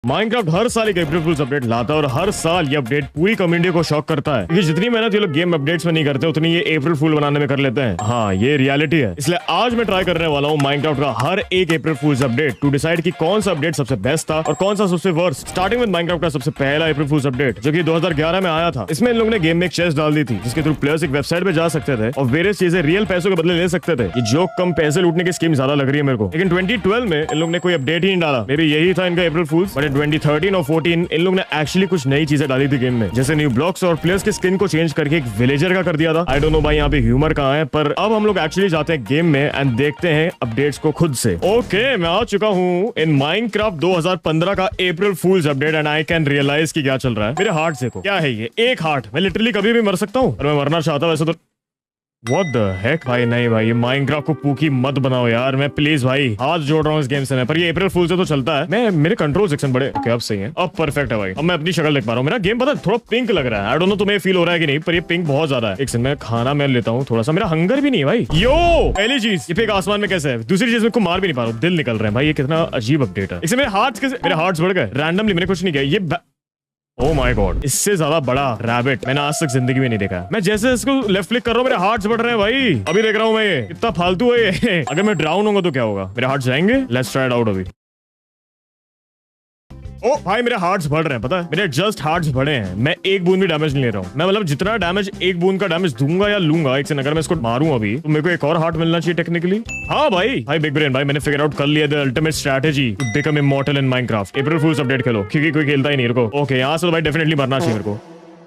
Minecraft हर साल एक अप्रैल फूल्स update लाता है और हर साल ये अपडेट पूरी कम्युनिटी को शॉक करता है क्योंकि जितनी मेहनत ये लोग गेम अपडेट्स में नहीं करते उतनी ये अप्रैल फूल बनाने में कर लेते हैं। हाँ, ये रियलिटी है। इसलिए आज मैं ट्राई करने वाला हूँ माइनक्राफ्ट का हर एक अप्रैल फूल्स अपडेट टू डिसाइड कि कौन सा अपडेट सबसे बेस्ट था और कौन सा सबसे वर्स्ट। स्टार्टिंग विद माइनक्राफ्ट का सबसे पहला अप्रैल फूल्स अपडेट जो कि 2011 में आया था। इसमें इन लोगों ने गेम में एक चेस्ट डाल दी थी जिसके थ्रू प्लेयर्स एक वेबसाइट पे जा सकते थे और वेरियस चीजें रियल पैसों के बदले ले सकते थे। ये जो कम पैसे लूटने की स्कीम ज्यादा लग रही है मेरे को। लेकिन 2012 में इन लोगों ने कोई अपडेट ही नहीं डाला। मे बी यही था इनका अप्रैल फूल्स। बट 2013 और 14 इन लोगों ने एक्चुअली कुछ नई चीजें डाली थी गेम में, जैसे न्यू ब्लॉक्स और प्लेयर्स के स्किन को चेंज करके एक विलेजर का कर दिया था। आई डोंट नो भाई यहाँ पे ह्यूमर कहाँ है, पर अब हम लोग एक्चुअली जाते हैं गेम में एंड देखते हैं अपडेट्स को खुद से। ओके, मैं आ चुका हूँ इन माइनक्राफ्ट 2015 का April fools update and I can realize कि क्या चल रहा है। मेरे हार्ट देखो, क्या है ये? एक हार्ट। मैं लिटरली कभी भी मर सकता हूँ और मैं मरना चाहता वैसे तो। What the heck? भाई नहीं भाई, ये माइनक्राफ्ट को पूकी मत बनाओ यार। मैं प्लीज भाई हाथ जोड़ रहा हूँ इस गेम से। मैं पर ये अप्रैल फूल से तो चलता है। मैं मेरे कंट्रोल सेक्शन बड़े ओके अब सही है, अब परफेक्ट है भाई। अब मैं अपनी शक्ल देख पा रहा हूँ। मेरा गेम पता है थोड़ा पिंक लग रहा है। आई डोंट नो तुम्हें फील हो रहा है कि नहीं, पर ये पिंक बहुत ज्यादा है। एक सेकंड, मैं खाना मैं लेता हूँ थोड़ा सा। मेरा हंगर भी नहीं है भाई। यो पहली चीज, ये पिंक आसमान में कैसे है? दूसरी चीज, मैं को मार भी नहीं पा रहा हूँ, दिल निकल रहे हैं भाई। ये कितना अजीब अपडेट है। इससे मेरे हार्ट्स कैसे, मेरे हार्ट्स बढ़ गए रैंडमली। मैंने कुछ नहीं किया। ये ओह माय गॉड, इससे ज्यादा बड़ा रैबिट मैंने आज तक जिंदगी में नहीं देखा। मैं जैसे इसको लेफ्ट क्लिक कर रहा हूँ मेरे हार्ट्स बढ़ रहे हैं भाई। अभी देख रहा हूँ मैं ये कितना फालतू है ये। अगर मैं ड्राउन होऊंगा तो क्या होगा? मेरे हार्ट्स जाएंगे। लेट्स ट्राई इट आउट अभी। ओ भाई मेरे हार्ट्स बढ़ रहे हैं, पता है मेरे जस्ट हार्ट्स बढ़े हैं। मैं एक बूंद भी डैमेज नहीं ले रहा हूँ। मैं मतलब जितना डैमेज एक बूंद का डैमेज दूंगा या लूंगा, एक सेकंड, अगर मैं इसको मारूं अभी तो मेरे को एक और हार्ट मिलना चाहिए टेक्निकली। हाँ भाई बिग ब्रेन भाई, मैंने फिगर आउट कर लिया the ultimate strategy to become immortal in Minecraft. April fools update खेलो क्योंकि कोई खेलता ही नहीं। रुको, ओके यहाँ से तो भाई डेफिनेटली मरना चाहिए मेरे को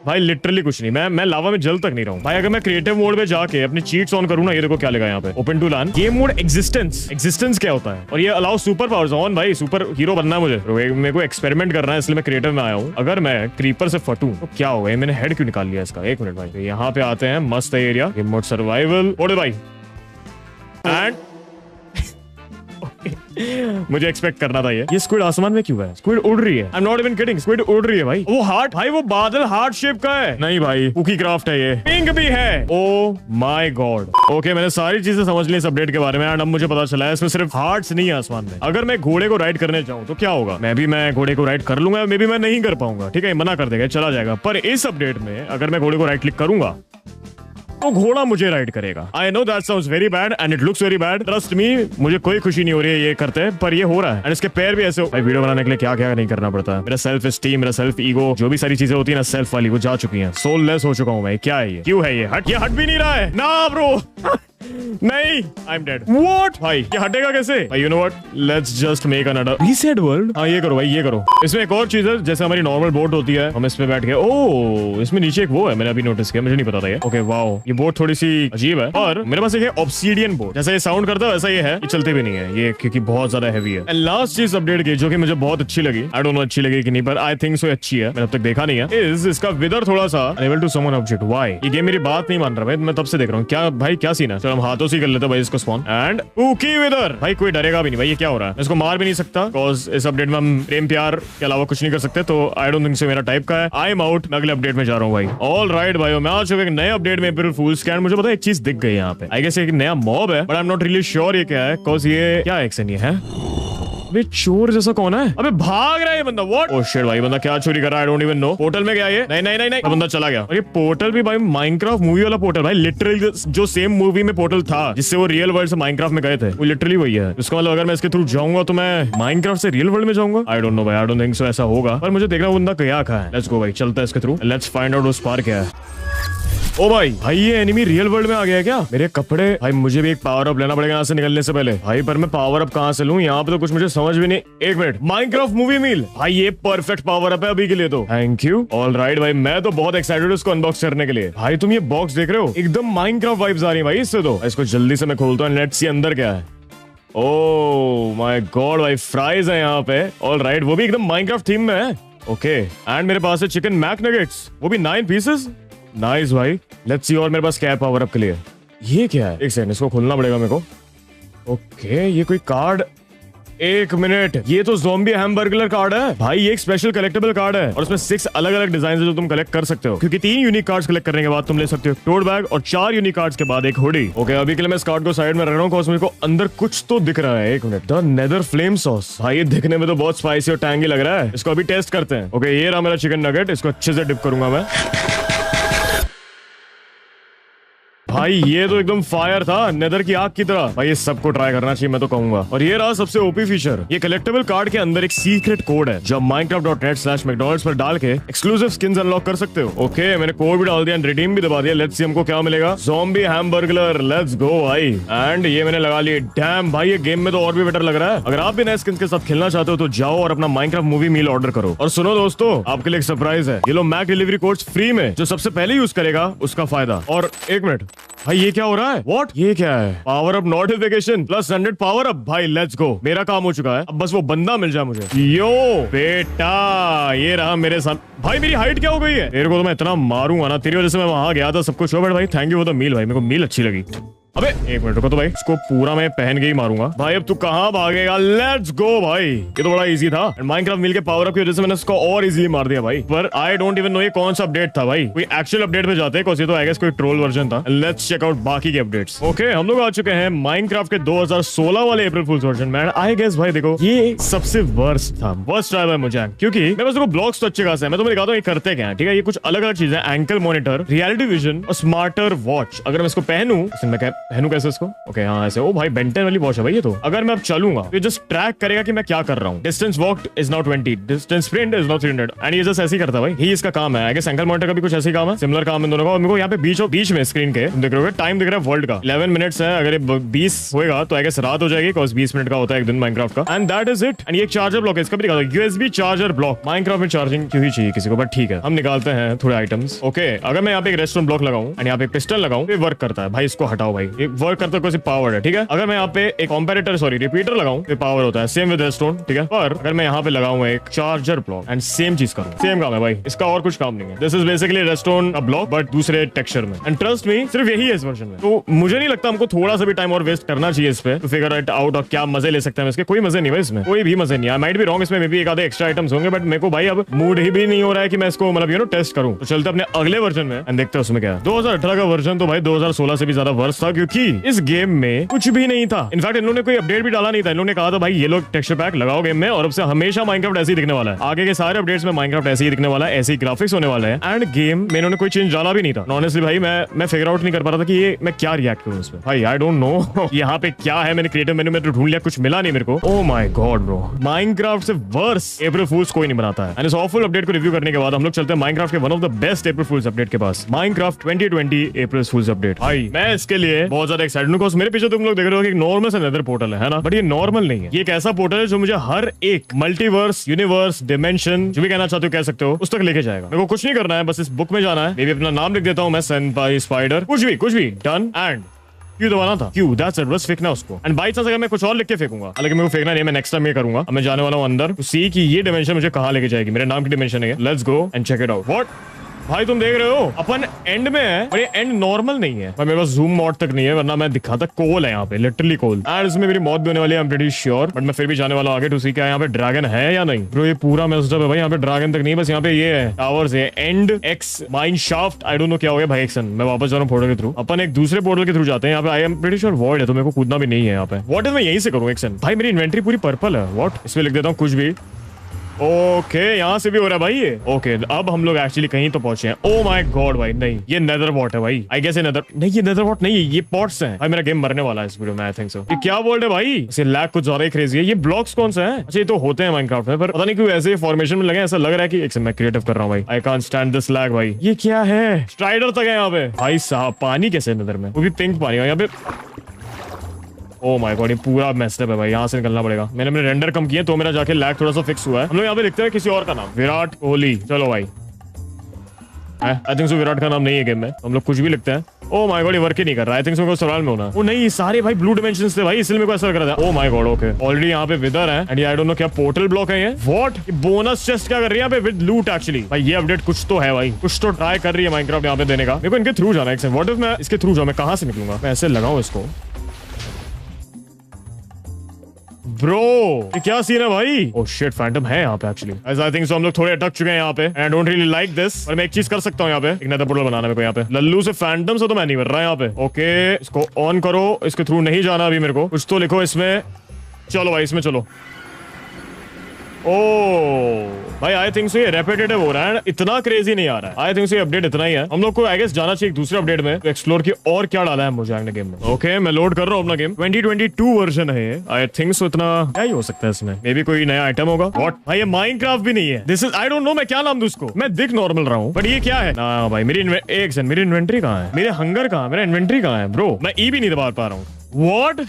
भाई। लिटरली कुछ नहीं, मैं लावा में जल तक नहीं रहा हूँ भाई। अगर मैं क्रिएटिव मोड में जाके अपनी चीट्स ऑन करूँ ना, ये देखो क्या लगा यहाँ पे, open to learn game mode existence क्या होता है और ये अलाउ सुपर पावर्स ऑन। भाई सुपर हीरो बनना है मुझे, मेरे को एक्सपेरिमेंट करना है, इसलिए मैं क्रिएटिव में आया हूँ। अगर मैं क्रीपर से फटूं तो क्या होगा? मैंने हेड क्यों निकाल लिया इसका? एक मिनट भाई, तो यहाँ पे आते हैं, मस्त है एरिया, गेम मोड सर्वाइवल ओडे भाई। एंड मुझे एक्सपेक्ट करना था ये स्क्विड आसमान में क्यों है? स्क्विड उड़ रही है। I am not even kidding, squid उड़ रही है भाई। वो हार्ट भाई, वो बादल हार्ट शेप का है। नहीं भाई, कुकी क्राफ्ट है ये। पिंक भी है। Oh my God. ओके, मैंने सारी चीजें समझ ली इस अपडेट के बारे में एंड अब मुझे पता चला है इसमें सिर्फ हार्ट्स नहीं है आसमान में। अगर मैं घोड़े को राइड करने जाऊँ तो क्या होगा? मैं घोड़े को राइड कर लूंगा, मे बी मैं नहीं कर पाऊंगा, ठीक है, मना कर देगा, चला जाएगा। पर इस अपडेट में अगर मैं घोड़े को राइट क्लिक करूंगा तो घोड़ा मुझे राइड करेगा। I know that sounds very bad and it looks very bad. Trust me, मुझे कोई खुशी नहीं हो रही है ये करते, पर ये हो रहा है। एंड इसके पैर भी ऐसे। भाई वीडियो बनाने के लिए क्या क्या नहीं करना पड़ता है। मेरा सेल्फ स्टीम, मेरा सेल्फ ईगो, जो भी सारी चीजें होती है ना सेल्फ वाली, वो जा चुकी है। सोल लेस हो चुका हूँ भाई। क्या है ये? क्यों है ये हट भी नहीं रहा है ना ब्रो। नहीं, आई एम डेड। व्हाट भाई, ये हटेगा कैसे भाई? You know what, let's just make another reset world. हाँ ये करो भाई, ये करो। इसमें एक और चीज है, जैसे हमारी नॉर्मल बोट होती है, हम इसमें बैठ के, ओ इसमें नीचे एक वो है, मैंने अभी नोटिस किया, मुझे नहीं पता था ये। ओके वाओ, ये बोट थोड़ी सी अजीब है। और मेरे पास एक है ऑब्सीडियन बोट, जैसा ये साउंड करता है वैसा ये है। ये चलती भी नहीं है ये क्योंकि बहुत ज्यादा हैवी है। एंड लास्ट चीज अपडेट की जो कि मुझे बहुत अच्छी लगी, आई डोंट नो अच्छी लगी कि नहीं, पर आई थिंक सो अच्छी है, मैंने अब तक देखा नहीं है, इज इसका विदर थोड़ा सा unable to summon object. Why? ये गेम मेरी बात नहीं मान रहा भाई, मैं तब से देख रहा हूँ। क्या भाई क्या सीन है? चलो हम हाथों से कर लेते भाई इसको स्पॉन एंड पूकी विदर। भाई कोई डरेगा भी नहीं भाई। ये क्या हो रहा है? इसको मार भी नहीं सकता बिकॉज़ इस अपडेट में हम प्रेम प्यार के अलावा कुछ नहीं कर सकते, तो आई डोंट थिंक सो मेरा टाइप का है। आई एम आउट, मैं अगले अपडेट में जा रहा हूँ भाई। ऑल राइट भाई, मैं आ चुका एक नए अपडेट में अप्रैल फूल्स के। मुझे पता है एक चीज दिख गई यहाँ पे, आई गेस एक नया मॉब है, but I am not really sure ये क्या है, बिकॉज़ ये क्या एक्शन ये है? अबे चोर जैसा कौन है? अबे भाग रहा है ये बंदा। व्हाट? ओह शिट भाई, बंदा क्या चोरी कर रहा है? I don't even know. Portal में गया ये? नहीं, बंदा चला गया। और ये पोर्टल भी भाई माइनक्राफ्ट मूवी वाला पोर्टल भाई, लिटरली जो सेम मूवी में पोर्टल था जिससे वो रियल वर्ल्ड से माइनक्राफ्ट में गए थे, वो लिटरली वही है। उसका मतलब अगर मैं इसके थ्रू जाऊंगा तो मैं माइनक्राफ्ट से रियल वर्ल्ड में जाऊंगा। आई डोंट नो भाई, आई डोंट थिंक सो ऐसा होगा, पर मुझे देखना बंदा क्या है। लेट्स गो भाई, चलता है इसके थ्रू, लेट्स फाइंड आउट उस पार क्या है। ओ भाई ये एनिमी रियल वर्ल्ड में आ गया है क्या? मेरे कपड़े भाई, मुझे भी एक पावर अप लेना पड़ेगा यहाँ से निकलने से पहले भाई। पर मैं पावर अप कहाँ से लूँ? यहाँ पे तो कुछ मुझे समझ भी नहीं। एक मिनट, माइनक्राफ्ट मूवी मील भाई, ये परफेक्ट पावर अप है अभी के लिए तो। Thank you. ऑल राइट भाई, मैं तो बहुत एक्साइटेड हूँ इसको अनबॉक्स करने के लिए। भाई तुम ये बॉक्स देख रहे हो, एकदम माइनक्राफ्ट वाइब्स आ रही है भाई इससे तो। इसको जल्दी से मैं खोलता हूँ, लेट्स सी अंदर क्या है। ओह माय गॉड भाई, फ्राइज है यहाँ पे। ऑल राइट, वो भी एकदम माइनक्राफ्ट थीम में है। ओके, एंड मेरे पास है चिकन मैक नगेट्स, वो भी 9 पीसेस। नाइस भाई, लेट्स सी। और मेरे पास क्या है पावर अप के लिए? ये क्या है? एक सेकंड, इसको खोलना पड़ेगा मेरे को। ओके, ये कोई कार्ड एक मिनट, ये तो ज़ॉम्बी हैमबर्गलर कार्ड है भाई। ये एक स्पेशल कलेक्टेबल कार्ड है और उसमें 6 अलग अलग डिजाइन है जो तुम कलेक्ट कर सकते हो, क्योंकि 3 यूनिक कार्ड्स कलेक्ट करने के बाद तुम ले सकते हो टोट बैग और 4 यूनिक कार्ड्स के बाद एक हुडी। ओके, अभी के लिए मैं इस कार्ड को साइड में रख रहा हूँ मुझे को अंदर कुछ तो दिख रहा है। एक minute, the nether flame sauce भाई, ये दिखने में तो बहुत स्पाइसी और टैंगी लग रहा है। इसको अभी टेस्ट करते हैं। ओके, ये रहा मेरा चिकन नगेट, इसको अच्छे से डिप करूंगा मैं। भाई ये तो एकदम फायर था, नेदर की आग की तरह। भाई ये सबको ट्राई करना चाहिए मैं तो कहूंगा। और ये रहा सबसे ओपी फीचर, ये कलेक्टेबल कार्ड के अंदर एक सीक्रेट कोड है जो minecraft.net/mcdonalds पर डाल के एक्सक्लूसिव स्किन्स अनलॉक कर सकते हो। ओके, मैंने कोड भी डाल दिया, रिडीम भी दबा दिया। लेट्स सी हमको क्या मिलेगा। ज़ॉम्बी हैमबर्गलर, लेट्स गो भाई। एंड ये मैंने लगा लिए। डैम भाई, ये गेम में तो और भी बेटर लग रहा है। अगर आप भी नए स्किन्स के साथ खेलना चाहते हो तो जाओ और अपना माइनक्राफ्ट मूवी मील ऑर्डर करो। और सुनो दोस्तों, आपके लिए एक सरप्राइज है। ये लो मैक डिलीवरी कोड्स फ्री में, जो सबसे पहले यूज करेगा उसका फायदा। और एक मिनट भाई, ये क्या हो रहा है? व्हाट? ये क्या है? Power up notification plus 100 power up. भाई लेट्स गो, मेरा काम हो चुका है। अब बस वो बंदा मिल जाए मुझे। यो बेटा, ये रहा मेरे साथ। भाई मेरी हाइट क्या हो गई है? तेरे को तो मैं इतना मारूंगा ना, तेरी वजह से मैं वहां गया था सब कुछ। बट भाई thank you for the meal भाई, मेरे को मील अच्छी लगी। अबे एक मिनट रुको तो भाई, इसको पूरा मैं पहन के ही मारूंगा। भाई अब तू कहां भागेगा? लेट्स गो भाई, ये तो बड़ा इजी था। माइनक्राफ्ट मिल के पावर अप की वजह से मैंने इसको और इजीली मार दिया भाई। पर आई डोंट इवन नो ये कौन सा अपडेट था भाई। कोई एक्चुअल अपडेट पे जाते हैं, तो आई गेस कोई ट्रोल वर्जन था। लेट्स चेक आउट बाकी के अपडेट्स। ओके, हम लोग आ चुके हैं माइनक्राफ्ट के 2016 वाले अप्रैल फूल्स वर्जन में। आई गेस भाई देखो, ये सबसे वर्स्ट था, वर्स्ट ट्राई बाय मुझे, क्योंकि मैं बस ब्लॉग्स तो अच्छे खासे हैं। मैं तुम्हें दिखाता हूँ ये करते क्या है, ठीक है। ये कुछ अलग अलग चीजें, एंकल मॉनिटर, रियलिटी विजन और स्मार्टर वॉच। अगर मैं इसको पहनूं, पहनू कैसे इसको? ओके हाँ ऐसे। ओ भाई बेंटन वाली वॉच है भाई ये तो। अगर मैं अब चलूंगा तो जस्ट ट्रैक करेगा कि मैं क्या कर रहा हूँ। Distance walked is now 20, distance sprint is now 300। And ये जस्ट ऐसे ही करता है भाई, ही इसका काम है। आई गेस एंकल मॉनिटर का भी कुछ ऐसे ही काम है, सिमिलर काम इन दोनों का। और मेरे को यहाँ पे बीच में स्क्रीन के तुम देख रहे हो टाइम दिख रहा है वर्ल्ड का 11 मिनट्स है। अगर ये 20 होएगा तो आई गेस रात हो जाएगी, बिकॉज़ 20 मिनट का होता है एक दिन माइनक्राफ्ट का। And that is it. And ये एक चार्जर ब्लॉक है, इसका भी दिखा दो, यूएसबी चार्जर ब्लॉक। माइनक्राफ्ट में चार्जिंग क्यों ही चाहिए किसी को, बट ठीक है हम निकालते हैं थोड़े आइटम्स। ओके, अगर मैं यहाँ पे एक रेस्टोरेंट ब्लॉक लगाऊं एंड यहाँ पे पिस्टल लगाऊं, ये वर्क करता है भाई। इसको हटाओ भाई, ये वर्क करता है, कोई पावर है, ठीक है। अगर मैं यहाँ पे एक कंपैरेटर रिपीटर लगाऊं, ये पावर होता है, सेम विद रेस्टोरेंट, ठीक है। पर अगर मैं यहाँ पे लगाऊं एक चार्जर ब्लॉक एंड सेम चीज करूं, सेम काम है भाई, इसका और कुछ काम नहीं है। दिस इज बेसिकली रेस्टोरेंट का ब्लॉक बट दूसरे टेक्सचर में। एंड ट्रस्ट मी, सिर्फ यही है इस वर्जन में। तो मुझे नहीं लगता हमको थोड़ा सा भी टाइम और वेस्ट करना चाहिए इस पे टू फिगर इट आउट। और क्या मजे ले सकते हैं इसके? कोई मजे नहीं भाई इसमें, कोई भी मजे नहीं। आई माइट बी रॉन्ग, इसमें मे बी एक आधे एक्स्ट्रा आइटम्स होंगे, बट मेरे को भाई अब मूड ही भी नहीं हो रहा है कि मैं इसको मतलब टेस्ट करूं। तो चलते अपने अगले वर्जन में एंड देखते हैं उसमें क्या है। 2018 का वर्जन तो भाई 2016 से भी ज्यादा वर्स था, क्योंकि इस गेम में कुछ भी नहीं था। इनफैक्ट इन लोगों ने कोई अपडेट भी डाला नहीं था। इन लोगों ने कहा था भाई ये लोग टेक्सचर पैक लगाओ गेम में और अब से हमेशा माइनक्राफ्ट ऐसे ही दिखने वाला है। आगे के सारे अपडेट्स में माइनक्राफ्ट ऐसे ही दिखने वाला है, ऐसे ही ग्राफिक्स होने वाले हैं। एंड गेम में इन्होंने कोई चेंज डाला भी नहीं था। ऑनेस्टली भाई मैं फिगर आउट नहीं कर पा रहा था कि ये मैं क्या रिएक्ट करूं इसमें। भाई आई डोंट नो यहाँ पे क्या है। मैंने क्रिएटिव मेन्यू में तो ढूंढ लिया, कुछ मिला नहीं मेरे को। Oh my God bro, Minecraft से वर्स अप्रैल फूल्स कोई नहीं बनाता है। एंड इस ऑफुल अपडेट को रिव्यू करने के बाद हम लोग चलते हैं माइनक्राफ्ट के one of the best April fools update के पास, माइनक्राफ्ट 2020 अप्रैल फूल्स अपडेट। भाई मैं इसके लिए बहुत ज्यादा एक्साइटेड हूं। मेरे पीछे तुम लोग देख रहे हो कि एक नॉर्मल सा नेदर पोर्टल है ना, बट ये नॉर्मल नहीं है। ये एक ऐसा पोर्टल है जो मुझे हर एक मल्टीवर्स, यूनिवर्स, डिमेंशन, जो भी कहना चाहते हो कह सकते हो, उस तक लेके जाएगा। मेरे को कुछ नहीं करना है, बस इस बुक में जाना है। मैं भी अपना नाम लिख देता हूँ, मैं सेनपाई स्पाइडर, कुछ भी डन। एंड क्यों दबाना था? क्यों? दैट्स इट, बस फेंकना उसको। एंड बाई चांस अगर मैं कुछ और लिख के फेंकूंगा, हालांकि मेरे को फेंकना नहीं, मैं नेक्स्ट टाइम ये करूंगा। अब मैं जाने वाला हूं अंदर टू सी कि ये डिमेंशन मुझे कहां लेके जाएगी। मेरे नाम की डिमेंशन है, let's go and check it out. What भाई तुम देख रहे हो अपन एंड में है और ये एंड नॉर्मल नहीं है। मेरे पास जूम मोड तक नहीं है, वरना मैं दिखाता। कोल है यहाँ पे, लिटरली कोल। एंड इसमें मेरी मौत भी होने वाली है, I am pretty sure. But मैं फिर भी जाने वाला हूं आगे टू सी क्या यहाँ पे ड्रैगन है या नहीं। ब्रो ये पूरा मेस्ड अप है भाई, यहाँ पे ड्रैगन तक नहीं, बस यहाँ पे ये है टावर्स है, and x mine shaft, I don't know क्या हो गया भाई। एक्शन मैं वापस जा रहा हूँ पोर्टल के थ्रू। अपन एक दूसरे पोर्टल के थ्रू जाते हैं। यहाँ पे I am pretty sure void है, तो मेरे को कूदना भी नहीं है यहाँ पे। व्हाट इफ मैं यहीं से करूँ एक्शन? भाई मेरी इन्वेंटरी पूरी पर्पल है। व्हाट? इसमें लिख देता हूँ कुछ भी। ओके यहाँ से भी हो रहा है भाई ये। ओके अब हम लोग एक्चुअली कहीं तो पहुंचे हैं। ओ माय गॉड भाई, नहीं ये नेदर वॉट है भाई। आई गेस नेदर नहीं, ये नेदर वॉट नहीं है, ये पॉट्स हैं भाई। मेरा गेम मरने वाला है इस वीडियो में, आई थिंक सो। ये क्या वर्ल्ड है भाई? इसे लैग कुछ ज्यादा ही क्रेजी है। ये ब्लॉक्स कौन से हैं? अच्छा ये तो होते हैं माइनक्राफ्ट में, पर पता नहीं क्यों ऐसे फॉर्मेशन में लगे। ऐसा लग रहा है कि एक मैं क्रिएटिव कर रहा हूँ भाई। I can't stand this lag भाई। ये क्या है? स्ट्राइडर तक है यहाँ पे भाई साहब। पानी कैसे नेदर में, वो भी पिंक पानी यहाँ पे। ओ माय गॉड ये पूरा मेस्ड अप है भाई, यहाँ से निकलना पड़ेगा। मैंने अपने रेंडर कम किए तो मेरा जाके लैग थोड़ा सा फिक्स हुआ है। हम लोग यहाँ पे लिखते हैं किसी और का नाम, विराट कोहली। चलो भाई आई थिंक सो विराट का नाम नहीं है गेम में, हम लोग कुछ भी लिखते हैं। ओ माय गॉड ये वर्क ही नहीं कर रहा। आई थिंक सो सवाल में होना। ओ नहीं सारे भाई ब्लू डिमेंशंस थे भाई, इसलिए मेरे को ऐसा लग रहा था। Oh my God okay already यहाँ पे विदर है एंड आई डोंट नो क्या पोर्टल ब्लॉक है ये। व्हाट? बोनस चेस्ट क्या कर रही है यहाँ पे विद लूट एक्चुअली। भाई ये अपडेट कुछ तो है भाई, कुछ तो ट्राई कर रही है माइनक्राफ्ट यहाँ पे देने का। मेरे को इनके थ्रू जाना है। व्हाट इफ मैं इसके थ्रू जाऊँ? मैं कहाँ से निकलूंगा? मैं ऐसे लगाऊं इसको। ब्रो ये क्या सीन है भाई? ओह शिट, फैंटम है यहाँ पे एक्चुअली। आई थिंक सो हम लोग थोड़े अटक चुके हैं यहाँ पे। I don't really like this, पर मैं एक चीज कर सकता हूँ यहाँ पे, एक नेदर पोर्टल बनाना मेरे को यहाँ पे। लल्लू से फैंटम से तो मैं नहीं मर रहा यहाँ पे। ओके इसको ऑन करो, इसके थ्रू नहीं जाना अभी मेरे को। कुछ तो लिखो इसमें। चलो भाई इसमें चलो। ओ भाई आई थिंक सो ये रेपिटेटिव हो रहा है, इतना क्रेजी नहीं आ रहा है। आई थिंक सो ये अपडेट इतना ही है। हम लोग को आई गेस जाना चाहिए एक दूसरे अपडेट में, तो एक्सप्लोर की और क्या डाला है मुझे आगे गेम में। ओके मैं लोड कर रहा हूँ अपना गेम। 2022 वर्जन है ये। आई थिंक सो इतना क्या ही हो सकता है इसमें। मे बी कोई नया आइटम होगा। व्हाट भाई ये माइनक्राफ्ट भी नहीं है। This is I don't know मैं क्या नाम दूं इसको। मैं दिख नॉर्मल रहा हूँ बट ये क्या है ना भाई। मेरी एक सेकंड, मेरी इन्वेंटरी कहाँ है? मेरे हंगर कहाँ है? मेरा इन्वेंटरी कहाँ है ब्रो? मैं ई भी नहीं दबा पा रहा हूँ। What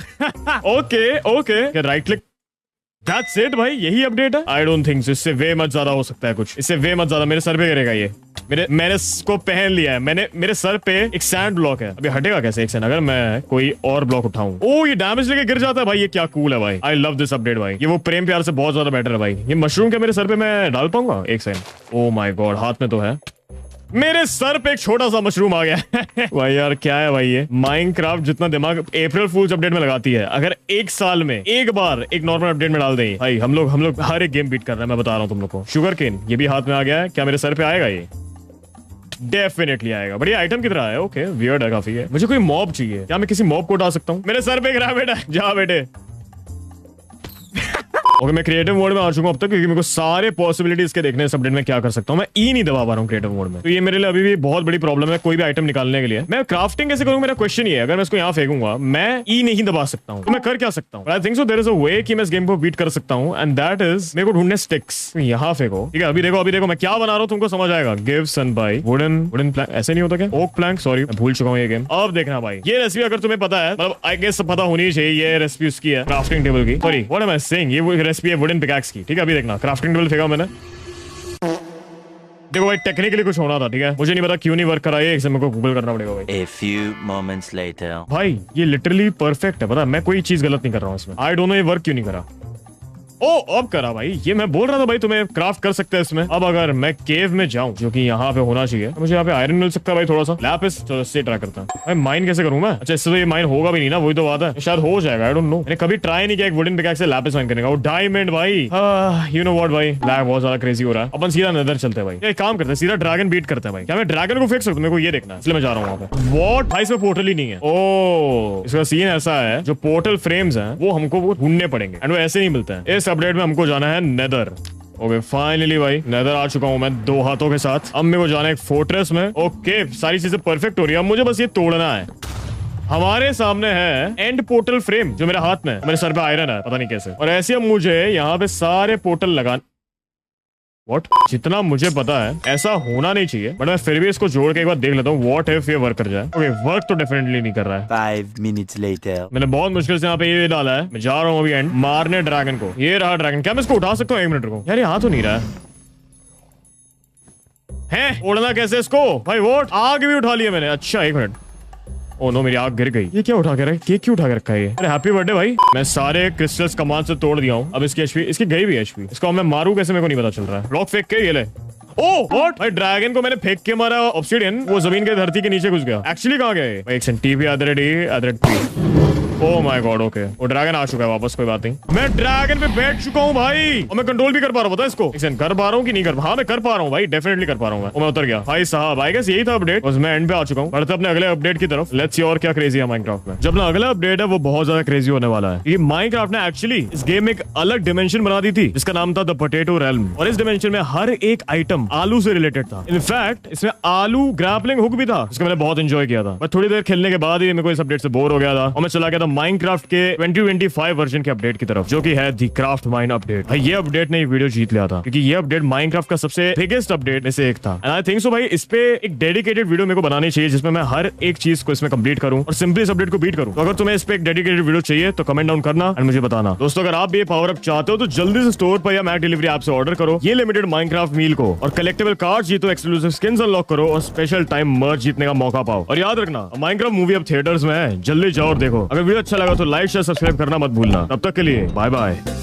okay okay right click. That's it भाई, यही अपडेट है। आई डोंट थिंक इससे वे मत ज्यादा हो सकता है कुछ। इससे वे मत ज्यादा मेरे सर पे गिरेगा ये। मैंने इसको पहन लिया है। मेरे सर पे एक सैंड ब्लॉक है। अभी हटेगा कैसे एक सेकंड अगर मैं कोई और ब्लॉक उठाऊं? ओ ये डैमेज लेके गिर जाता है भाई। ये क्या कूल है भाई। आई लव दिस अपडेट भाई। ये वो प्रेम प्यार से बहुत ज्यादा बेटर है भाई। ये मशरूम क्या मेरे सर पे मैं डाल पाऊंगा? एक सेकंड। ओ माय गॉड हाथ में तो है। मेरे सर पे एक छोटा सा मशरूम आ गया भाई यार क्या है भाई ये। माइनक्राफ्ट जितना दिमाग अप्रैल फूल्स अपडेट में लगाती है, अगर एक साल में एक बार एक नॉर्मल अपडेट में डाल दें भाई, हम लोग हर एक गेम बीट कर रहे हैं। मैं बता रहा हूँ तुम लोग को। शुगर केन ये भी हाथ में आ गया है। क्या मेरे सर पे आएगा ये? डेफिनेटली आएगा। बढ़िया आइटम की तरह है। ओके वियर्ड है काफी है। मुझे कोई मॉब चाहिए। क्या मैं किसी मॉब को उठा सकता हूँ? मेरे सर पे गिरा बेटा, जा बेटे। ओके मैं क्रिएटिव मोड में आ चुका हूं अब तक, क्योंकि मेरे को सारे पॉसिबिलिटीज के देखने इस अपडेट में क्या कर सकता हूं। मैं ई नहीं दबा पा रहा हूं क्रिएटिव मोड में, तो ये मेरे लिए अभी भी बहुत बड़ी प्रॉब्लम है कोई भी आइटम निकालने के लिए। मैं क्राफ्टिंग कैसे करूं? मेरा क्वेश्चन ये है। अगर मैं इसको यहाँ फेंकूंगा, मैं ई नहीं दबा सकता हूं, तो मैं कर क्या सकता हूं? I think so there is a way कि मैं इस गेम को बीट कर सकता हूं, एंड दैट इज मेरे को ढूंढने स्टिक्स। यहाँ फेंको, ठीक है? अभी देखो मैं क्या बना रहा हूँ, तुमको समझ आएगा। गिव सन बाय वुडन प्लैंक। ऐसे नहीं होता क्या? ओक प्लैंक, सॉरी मैं भूल चुका हूँ ये गेम। अब देखना भाई, ये रेसिपी अगर तुम्हें पता है, मतलब आई गेस पता होनी चाहिए, ये रेसिपी उसकी है क्राफ्टिंग टेबल की। Sorry what am I saying, ये रेसिपी है वुडन पिकैक्स की, ठीक है? अभी देखना क्राफ्टिंग टेबल फेंका मैंने। देखो भाई टेक्निकली कुछ होना था, ठीक है? मुझे नहीं पता क्यों नहीं वर्क करा ये, मेरे को गूगल करना पड़ेगा भाई। A few moments later. भाई ये लिटरली परफेक्ट है, पता मैं कोई चीज गलत नहीं कर रहा हूँ इसमें। आई डोंट नो ये वर्क क्यों नहीं करा। ओ अब करा भाई। ये मैं बोल रहा था भाई तुम्हें क्राफ्ट कर सकते हैं इसमें। अब अगर मैं केव में जाऊं, जो कि यहाँ पे होना चाहिए, तो मुझे यहाँ पे आयरन मिल सकता है भाई थोड़ा सा। लैपिस, चलो इससे ट्राई करता हूँ। भाई माइन कैसे करूँ मैं? अच्छा इससे तो ये माइन होगा भी नहीं ना, वही तो बात है। शायद हो जाएगा, आई डोंट नो। मैंने कभी ट्राई नहीं किया एक वुडन पिकैक्स से लैपिस माइन करने का। वो डायमंड भाई, यू नो व्हाट भाई, लैग बहुत ज्यादा क्रेजी हो रहा है। अपन सीधा नदर चलते हैं भाई। एक काम करते हैं, सीधा ड्रैगन बीट करते हैं भाई। क्या मैं ड्रैगन को फेंक सकता हूँ? मेरे को ये देखना है, इसलिए मैं जा रहा हूँ वहाँ पे। व्हाट भाई इसमें पोर्टल ही नहीं है। ओ इसका सीन ऐसा है, जो पोर्टल फ्रेम्स हैं वो हमको वो ढूंढने पड़ेंगे, एंड वो ऐसे नहीं मिलते हैं। इस अपडेट में हमको जाना है नेदर। ओके फाइनली भाई नेदर आ चुका हूं मैं 2 हाथों के साथ। अब मेरे को जाना है एक फोर्ट्रेस में। ओके सारी चीजें परफेक्ट हो रही है, अब मुझे बस ये तोड़ना है। हमारे सामने है एंड पोर्टल फ्रेम, जो मेरे हाथ में है। मेरे सर पे आयरन है, पता नहीं कैसे। और ऐसे अब मुझे यहाँ पे सारे पोर्टल लगा। What? जितना मुझे पता है ऐसा होना नहीं चाहिए, बट मैं फिर भी इसको जोड़ के एक बार देख लेता हूँ। व्हाट इफ ये वर्क कर जाए? ओके वर्क तो डेफिनेटली नहीं कर रहा है। 5 minutes later. मैंने बहुत मुश्किल से यहाँ पे ये डाला है। मैं जा रहा हूँ अभी एंड मारने ड्रैगन को। ये रहा ड्रैगन। क्या मैं इसको उठा सकता हूँ? 1 मिनट रुको यार, ये हाथ तो नहीं रहा है। उड़ना कैसे इसको भाई? वोट आग भी उठा लिया मैंने। अच्छा 1 मिनट। ओ नो मेरी आग गिर गई। ये क्या उठा के रखा? केक क्यों उठा के रखा है ये? अरे हैप्पी बर्थडे भाई। मैं सारे क्रिस्टल्स कमान से तोड़ दिया हूँ। अब इसकी एचपी, इसकी गई भी एचपी। इसको मैं मारू कैसे मेरे को नहीं पता चल रहा है। ब्लॉक फेंक के ये ले। ओ व्हाट भाई, ड्रैगन को मैंने फेंक के मारा, ऑब्सिडियन वो जमीन के धरती के नीचे घुस गया। एक्चुअली कहाँ गया ये? एक second, TV oh my God. Okay वो ड्रैगन आ चुका है वापस, कोई बात नहीं। मैं ड्रैगन पे बैठ चुका हूँ भाई, और मैं कंट्रोल भी कर पा रहा हूँ। पता है इसको कर पा रहा हूँ कि नहीं कर? हाँ मैं कर पा रहा हूँ भाई, डेफिनेटली कर पा रहा हूँ मैं उतर गया भाई साहब। आई गेस यही था अपडेट, बस मैं एंड पे आ चुका हूँ। बढ़ते अपने अगले अपडेट की तरफ। लेट्स सी और क्या क्रेजी है माइनक्राफ्ट में। जब ना अगला अपडेट है वो बहुत ज्यादा क्रेजी होने वाला है। ये माइनक्राफ्ट ने एक्चुअली इस गेम में एक अलग डिमेंशन बना दी थी, जिसका नाम था द पोटैटो रेल्म। और इस डिमेंशन में हर एक आइटम आलू से रिलेटेड था। इनफैक्ट इसमें आलू ग्रैपलिंग हुक भी था, जिसको मैंने बहुत एंजॉय किया था। बट थोड़ी देर खेलने के बाद ही मेरे को इस अपडेट से बोर हो गया था, और मैं चला गया था माइनक्राफ्ट के 2025 वर्जन के अपडेट की तरफ, जो कि है दी क्राफ्ट माइन अपडेट। भाई ये अपडेट ने वीडियो जीत लिया था, क्योंकि ये अपडेट माइनक्राफ्ट का सबसे बिगेस्ट अपडेट में से एक था। एंड आई थिंक सो भाई इस पे एक डेडिकेटेड वीडियो मेरे को बनानी चाहिए, जिसमें मैं हर एक चीज को इसमें कंप्लीट करूं और सिंपली इस अपडेट को बीट करूं। तो अगर तुम्हें इस पे एक डेडिकेटेड वीडियो चाहिए तो कमेंट डाउन करना एंड मुझे बताना। दोस्तों अगर आप भी पावर अप चाहते हो तो जल्दी से स्टोर पर या मैक डिलीवरी ऐप से ऑर्डर करो ये लिमिटेड माइनक्राफ्ट मील को, और कलेक्टेबल कार्ड जीतो, एक्सक्लूसिव स्किन्स अनलॉक करो, और स्पेशल टाइम मर्च जीतने का मौका पाओ। और याद रखना माइनक्राफ्ट मूवी अब थिएटर्स में है, जल्दी जाओ और देखो। अगर वीडियो अच्छा लगा तो लाइक शेयर सब्सक्राइब करना मत भूलना। तब तक के लिए बाय बाय।